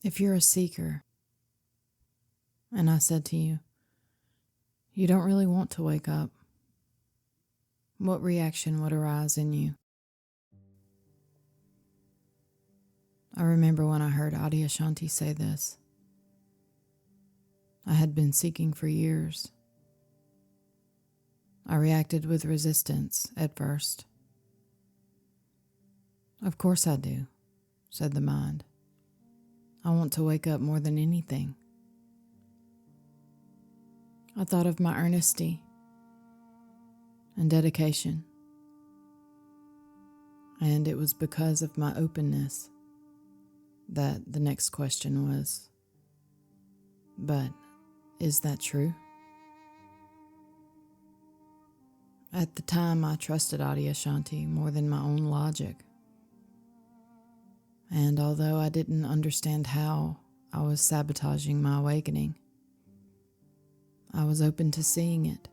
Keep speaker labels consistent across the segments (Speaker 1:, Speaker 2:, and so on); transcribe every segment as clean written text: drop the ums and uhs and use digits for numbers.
Speaker 1: If you're a seeker, and I said to you, you don't really want to wake up, what reaction would arise in you? I remember when I heard Adyashanti say this. I had been seeking for years. I reacted with resistance at first. Of course I do, said the mind. I want to wake up more than anything. I thought of my earnesty and dedication, and it was because of my openness that the next question was, but is that true? At the time, I trusted Adyashanti more than my own logic. And although I didn't understand how I was sabotaging my awakening, I was open to seeing it.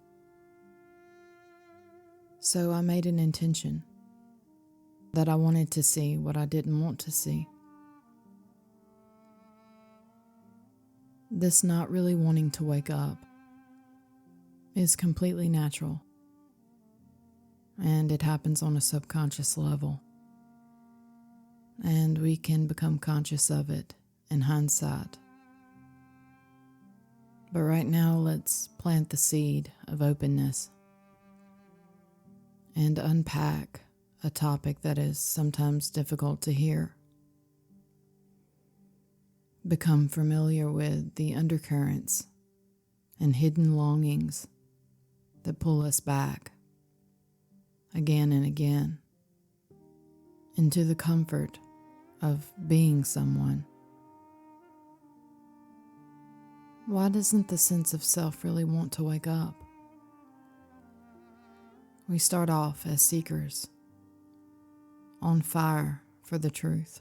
Speaker 1: So I made an intention that I wanted to see what I didn't want to see. This not really wanting to wake up is completely natural, and it happens on a subconscious level, and we can become conscious of it in hindsight. But right now, let's plant the seed of openness and unpack a topic that is sometimes difficult to hear. Become familiar with the undercurrents and hidden longings that pull us back again and again into the comfort of being someone. Why doesn't the sense of self really want to wake up? We start off as seekers, on fire for the truth,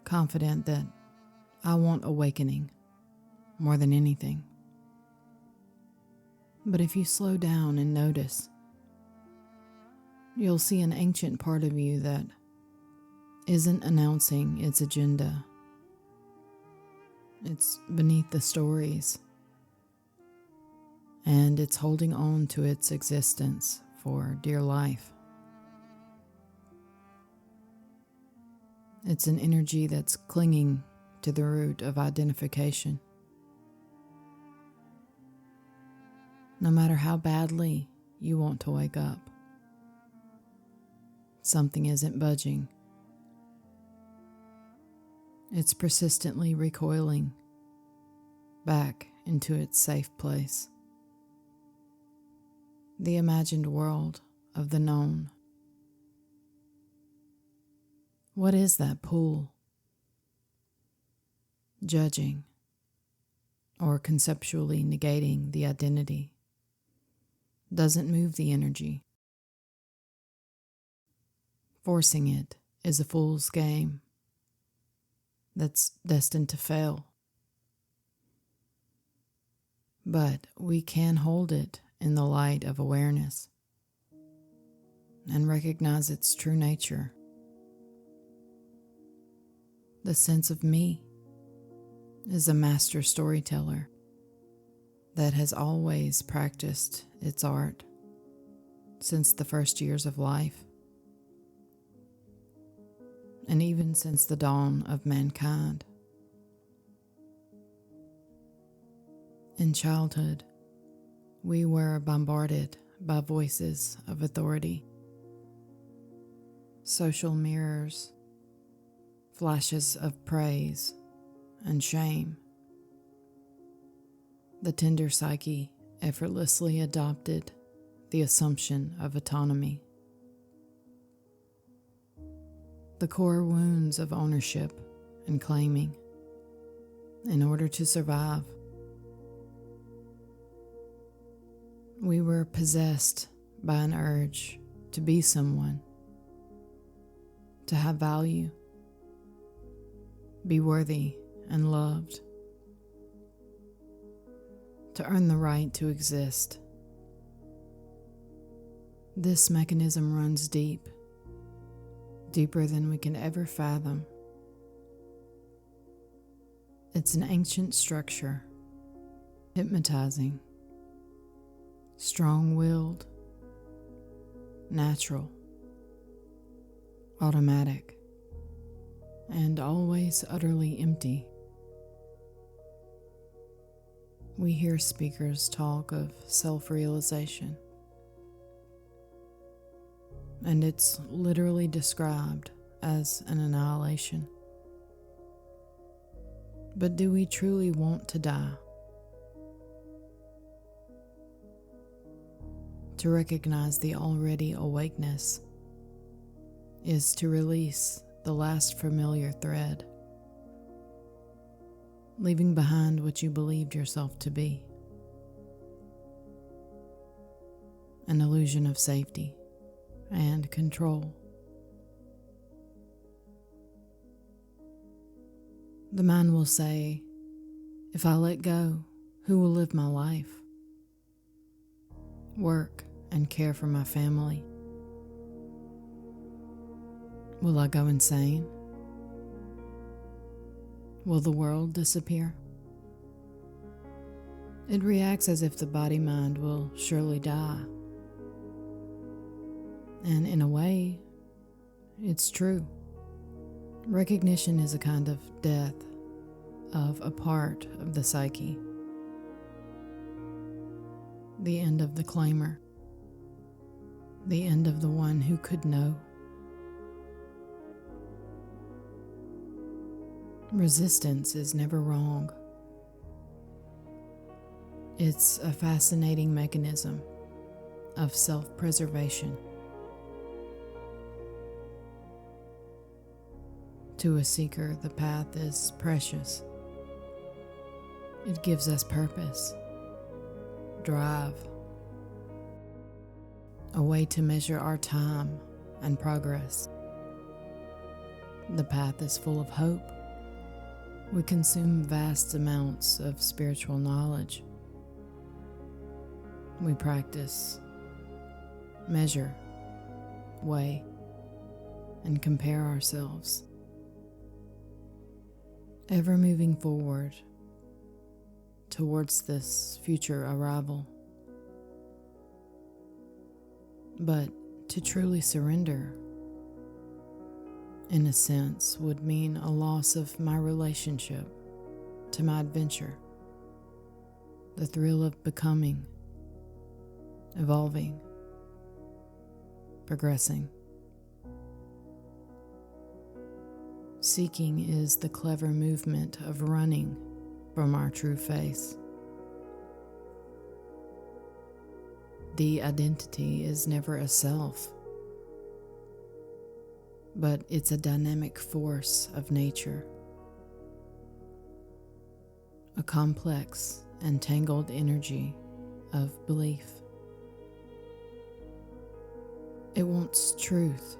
Speaker 1: confident that I want awakening more than anything. But if you slow down and notice, you'll see an ancient part of you that isn't announcing its agenda. It's beneath the stories, and it's holding on to its existence for dear life. It's an energy that's clinging to the root of identification. No matter how badly you want to wake up, something isn't budging. It's persistently recoiling back into its safe place. The imagined world of the known. What is that pull? Judging or conceptually negating the identity doesn't move the energy. Forcing it is a fool's game that's destined to fail. But we can hold it in the light of awareness and recognize its true nature. The sense of me is a master storyteller that has always practiced its art since the first years of life, and even since the dawn of mankind. In childhood, we were bombarded by voices of authority, social mirrors, flashes of praise and shame. The tender psyche effortlessly adopted the assumption of autonomy. The core wounds of ownership and claiming in order to survive. We were possessed by an urge to be someone, to have value, be worthy and loved, to earn the right to exist. This mechanism runs deep, deeper than we can ever fathom. It's an ancient structure, hypnotizing, strong-willed, natural, automatic, and always utterly empty. We hear speakers talk of self-realization, and it's literally described as an annihilation. But do we truly want to die? To recognize the already awakeness is to release the last familiar thread, leaving behind what you believed yourself to be, an illusion of safety and control. The mind will say, if I let go, who will live my life? Work and care for my family. Will I go insane? Will the world disappear? It reacts as if the body-mind will surely die. And in a way, it's true. Recognition is a kind of death of a part of the psyche. The end of the claimer. The end of the one who could know. Resistance is never wrong. It's a fascinating mechanism of self-preservation. To a seeker, the path is precious. It gives us purpose, drive, a way to measure our time and progress. The path is full of hope. We consume vast amounts of spiritual knowledge. We practice, measure, weigh, and compare ourselves, ever moving forward towards this future arrival. But to truly surrender, in a sense, would mean a loss of my relationship to my adventure, the thrill of becoming, evolving, progressing. Seeking is the clever movement of running from our true face. The identity is never a self, but it's a dynamic force of nature, a complex and tangled energy of belief. It wants truth,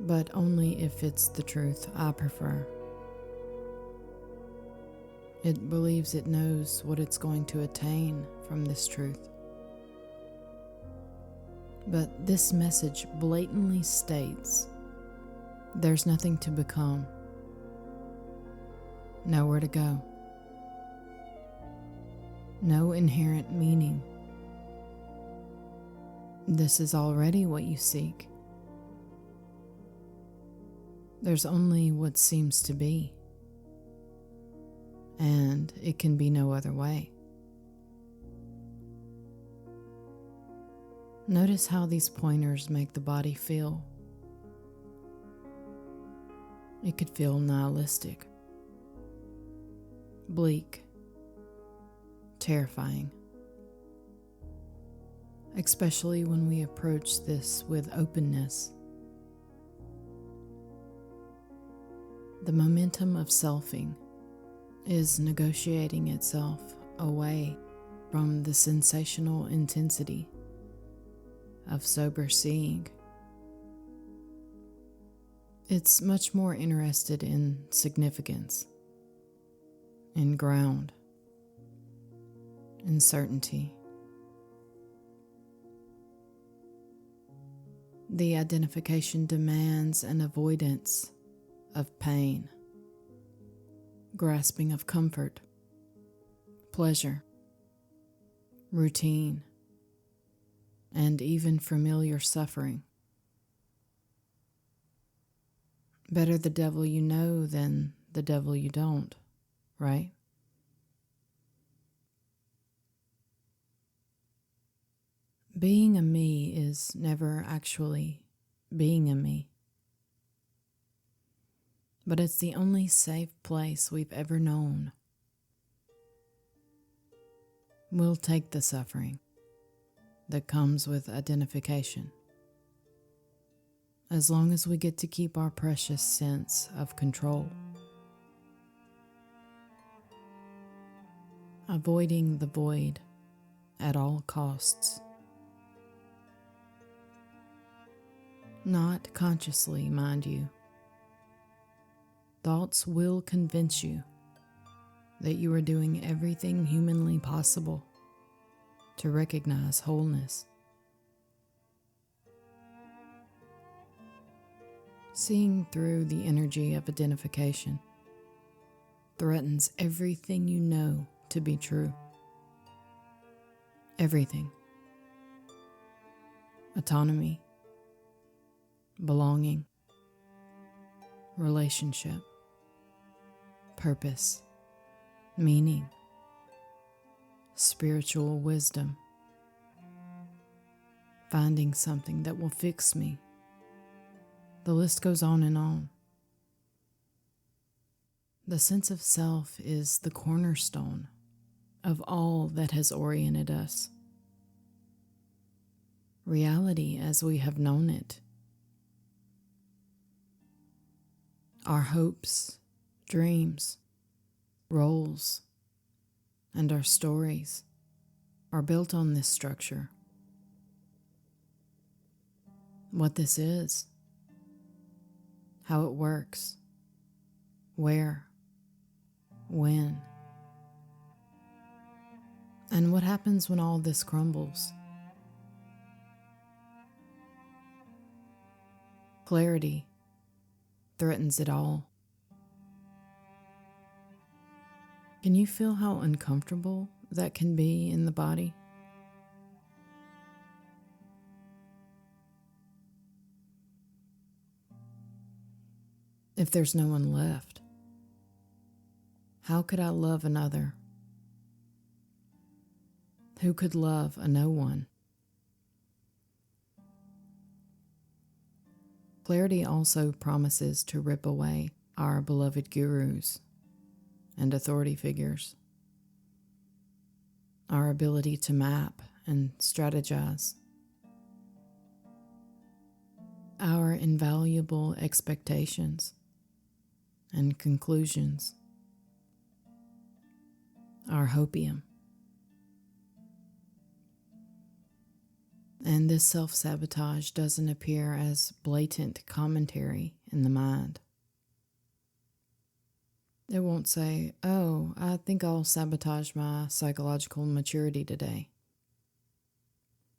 Speaker 1: but only if it's the truth I prefer. It believes it knows what it's going to attain from this truth. But this message blatantly states there's nothing to become, nowhere to go, no inherent meaning. This is already what you seek. There's only what seems to be, and it can be no other way. Notice how these pointers make the body feel. It could feel nihilistic, bleak, terrifying, especially when we approach this with openness. The momentum of selfing is negotiating itself away from the sensational intensity of sober seeing. It's much more interested in significance, in ground, in certainty. The identification demands an avoidance of pain, grasping of comfort, pleasure, routine, and even familiar suffering. Better the devil you know than the devil you don't, right? Being a me is never actually being a me. But it's the only safe place we've ever known. We'll take the suffering that comes with identification, as long as we get to keep our precious sense of control. Avoiding the void at all costs. Not consciously, mind you. Thoughts will convince you that you are doing everything humanly possible to recognize wholeness. Seeing through the energy of identification threatens everything you know to be true. Everything. Autonomy, belonging, relationship, purpose, meaning, spiritual wisdom, finding something that will fix me. The list goes on and on. The sense of self is the cornerstone of all that has oriented us. Reality as we have known it. Our hopes, dreams, roles, and our stories are built on this structure. What this is, how it works, where, when, and what happens when all this crumbles. Clarity threatens it all. Can you feel how uncomfortable that can be in the body? If there's no one left, how could I love another? Who could love a no one? Clarity also promises to rip away our beloved gurus and authority figures, our ability to map and strategize, our invaluable expectations and conclusions, our hopium. And this self-sabotage doesn't appear as blatant commentary in the mind. It won't say, "Oh, I think I'll sabotage my psychological maturity today."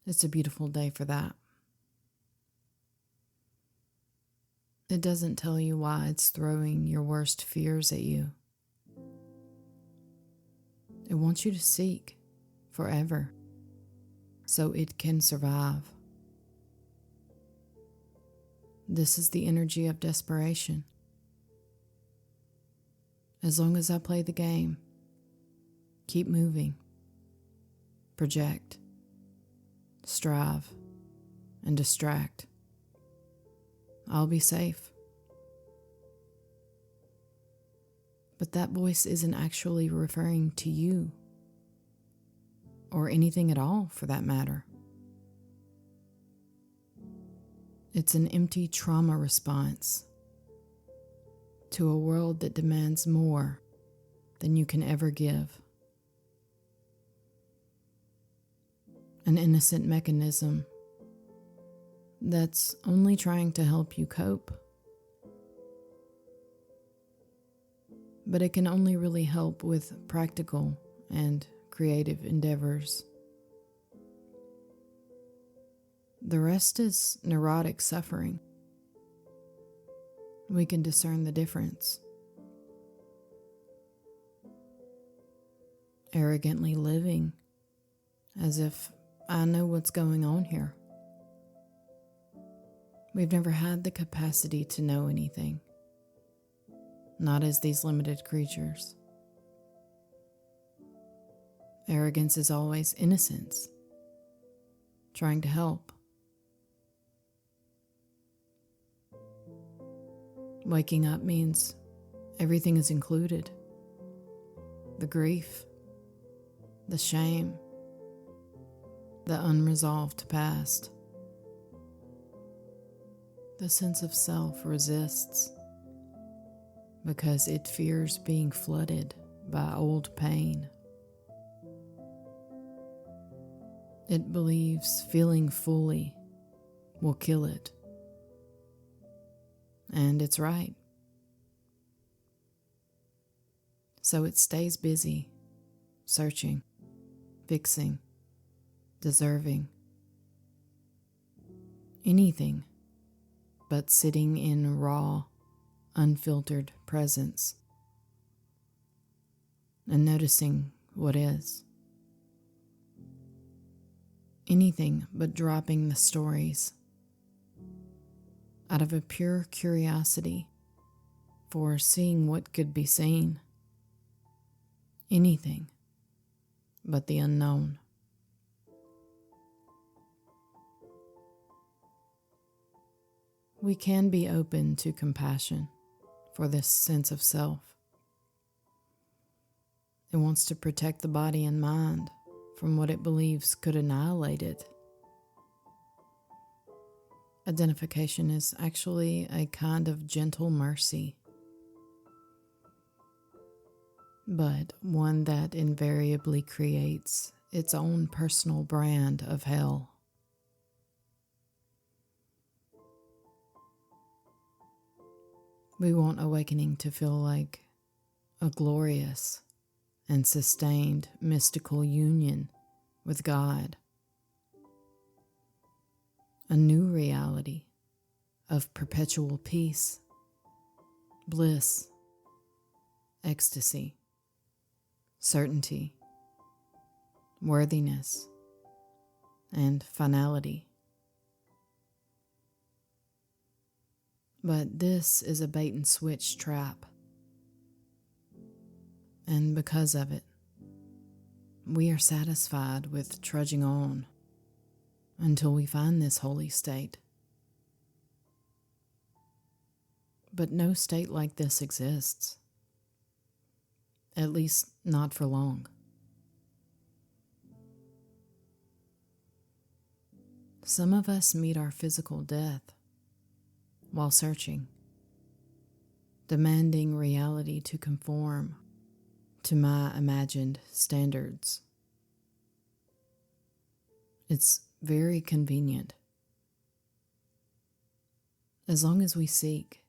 Speaker 1: It's a beautiful day for that. It doesn't tell you why it's throwing your worst fears at you. It wants you to seek forever, so it can survive. This is the energy of desperation. As long as I play the game, keep moving, project, strive, and distract, I'll be safe. But that voice isn't actually referring to you, or anything at all for that matter. It's an empty trauma response to a world that demands more than you can ever give. An innocent mechanism that's only trying to help you cope. But it can only really help with practical and creative endeavors. The rest is neurotic suffering. We can discern the difference. arrogantly living as if I know what's going on here. We've never had the capacity to know anything, not as these limited creatures. Arrogance is always innocence, trying to help. Waking up means everything is included. The grief, the shame, the unresolved past. The sense of self resists because it fears being flooded by old pain. It believes feeling fully will kill it. And it's right. So it stays busy, searching, fixing, deserving. Anything but sitting in raw, unfiltered presence and noticing what is. Anything but dropping the stories out of a pure curiosity for seeing what could be seen. Anything but the unknown. We can be open to compassion for this sense of self. It wants to protect the body and mind from what it believes could annihilate it. Identification is actually a kind of gentle mercy, but one that invariably creates its own personal brand of hell. We want awakening to feel like a glorious and sustained mystical union with God. A new reality of perpetual peace, bliss, ecstasy, certainty, worthiness, and finality. But this is a bait and switch trap. And because of it, we are satisfied with trudging on until we find this holy state. But no state like this exists, at least not for long. Some of us meet our physical death while searching, demanding reality to conform to my imagined standards. It's very convenient. As long as we seek,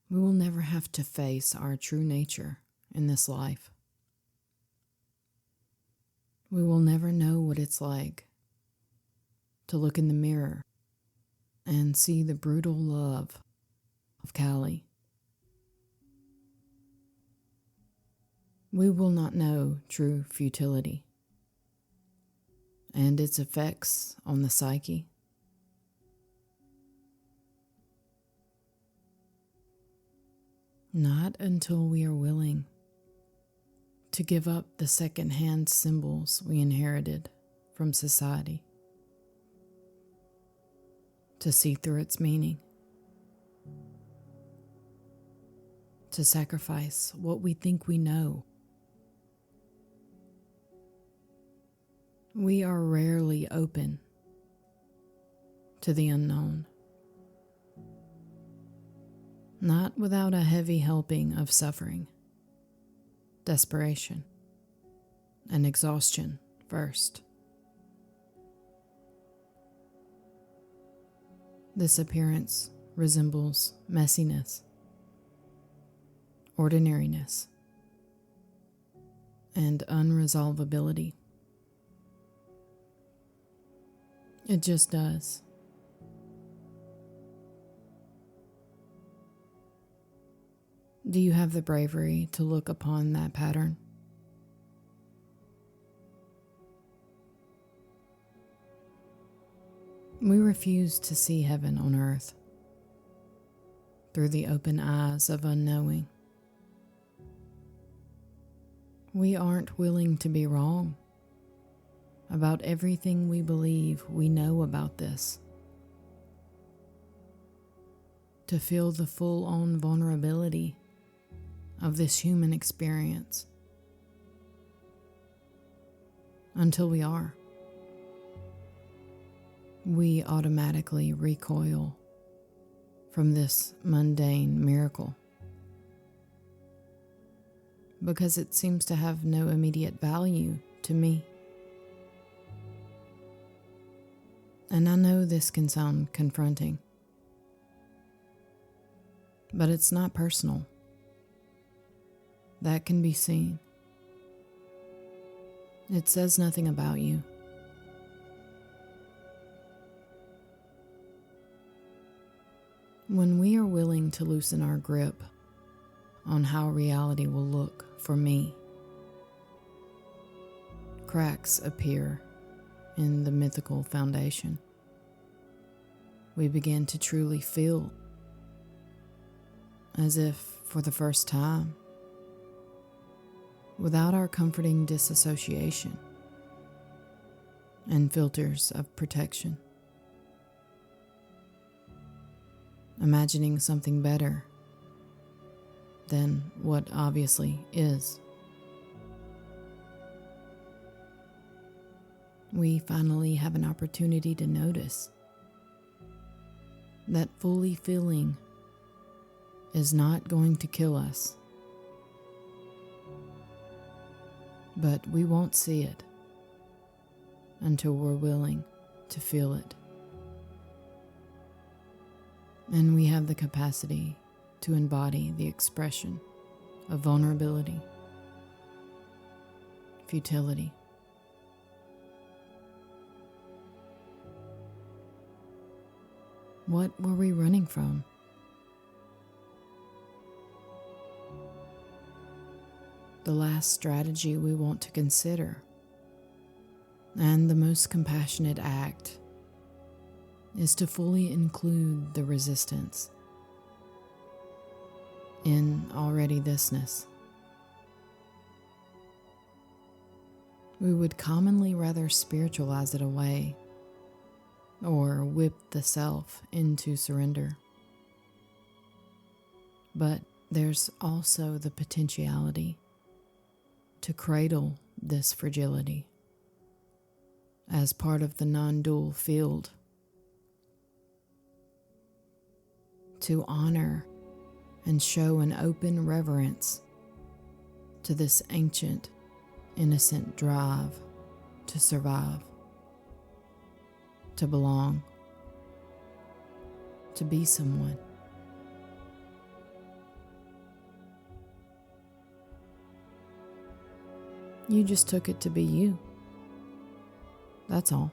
Speaker 1: we will never have to face our true nature in this life. We will never know what it's like to look in the mirror and see the brutal love of Callie. We will not know true futility and its effects on the psyche. Not until we are willing to give up the second-hand symbols we inherited from society, to see through its meaning, to sacrifice what we think we know. We are rarely open to the unknown, not without a heavy helping of suffering, desperation, and exhaustion first. This appearance resembles messiness, ordinariness, and unresolvability. It just does. Do you have the bravery to look upon that pattern We refuse to see heaven on earth through the open eyes of unknowing. We aren't willing to be wrong about everything we believe we know about this, to feel the full-on vulnerability of this human experience. Until we are, we automatically recoil from this mundane miracle because it seems to have no immediate value to me. And I know this can sound confronting, but it's not personal. That can be seen. It says nothing about you. When we are willing to loosen our grip on how reality will look for me, cracks appear in the mythical foundation. We begin to truly feel as if for the first time, without our comforting disassociation and filters of protection, imagining something better than what obviously is. We finally have an opportunity to notice that fully feeling is not going to kill us, but we won't see it until we're willing to feel it. And we have the capacity to embody the expression of vulnerability, futility. What were we running from? The last strategy we want to consider, and the most compassionate act, is to fully include the resistance in already thisness. We would commonly rather spiritualize it away or whip the self into surrender. But there's also the potentiality to cradle this fragility as part of the non-dual field, to honor and show an open reverence to this ancient, innocent drive to survive, to belong, to be someone. You just took it to be you. That's all.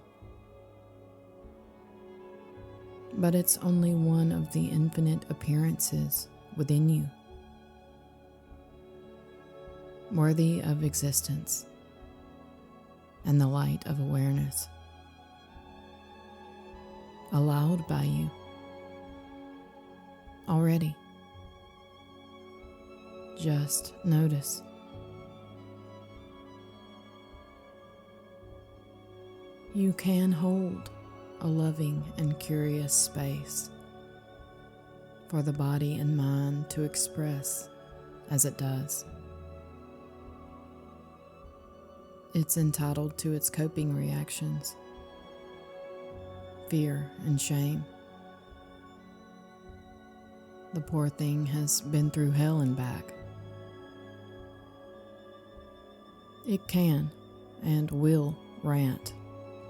Speaker 1: But it's only one of the infinite appearances within you, worthy of existence and the light of awareness, allowed by you already. Just notice. You can hold a loving and curious space for the body and mind to express as it does. It's entitled to its coping reactions, fear and shame. The poor thing has been through hell and back. It can and will rant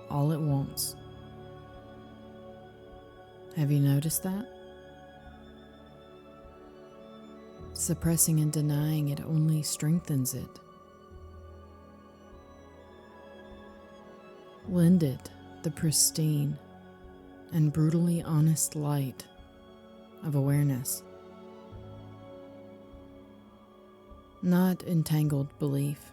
Speaker 1: all it wants. Have you noticed that? Suppressing and denying it only strengthens it. Lend it the pristine and brutally honest light of awareness, not entangled belief,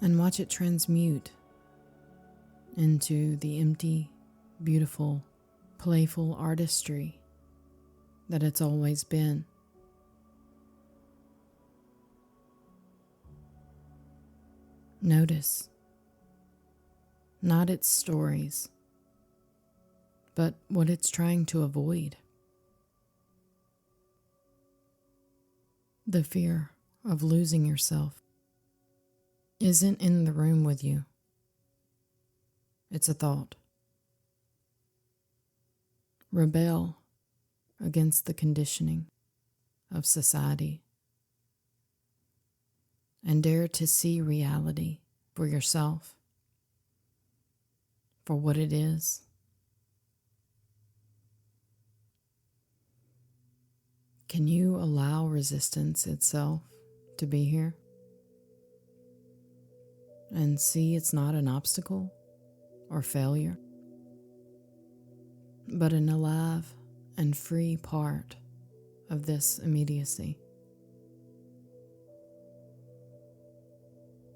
Speaker 1: and watch it transmute into the empty, beautiful, playful artistry that it's always been. Notice not its stories, but what it's trying to avoid. The fear of losing yourself isn't in the room with you. It's a thought. Rebel against the conditioning of society and dare to see reality for yourself, for what it is. Can you allow resistance itself to be here and see it's not an obstacle or failure, but an alive and free part of this immediacy?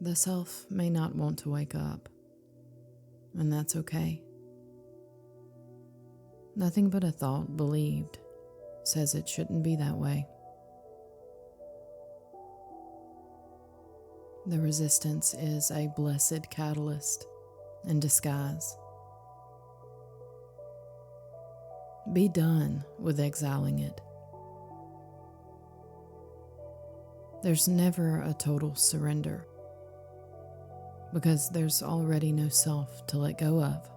Speaker 1: The self may not want to wake up, and that's okay. Nothing but a thought believed says it shouldn't be that way. The resistance is a blessed catalyst in disguise. Be done with exiling it. There's never a total surrender, because there's already no self to let go of.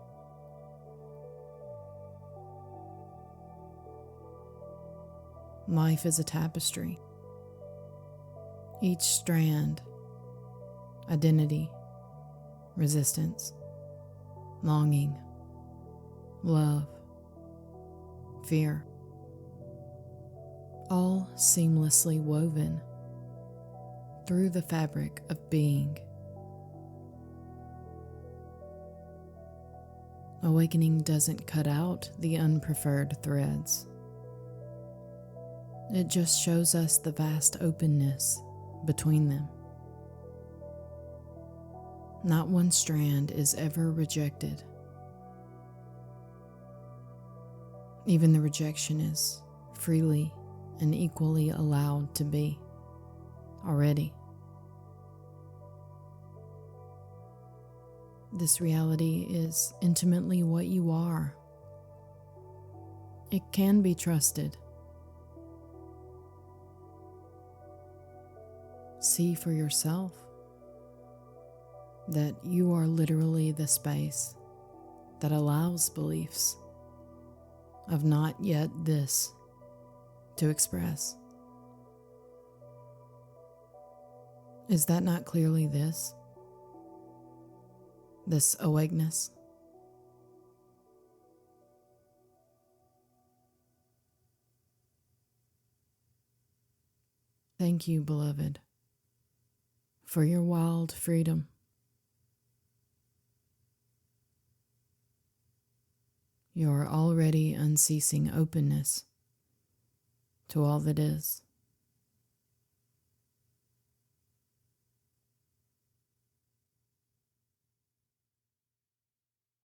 Speaker 1: Life is a tapestry. Each strand, identity, resistance, longing, love, fear, all seamlessly woven through the fabric of being. Awakening doesn't cut out the unpreferred threads. It just shows us the vast openness between them. Not one strand is ever rejected. Even the rejection is freely and equally allowed to be already. This reality is intimately what you are. It can be trusted. See for yourself that you are literally the space that allows beliefs of not yet this to express. Is that not clearly this? This awakeness? Thank you, beloved, for your wild freedom. Your already unceasing openness to all that is.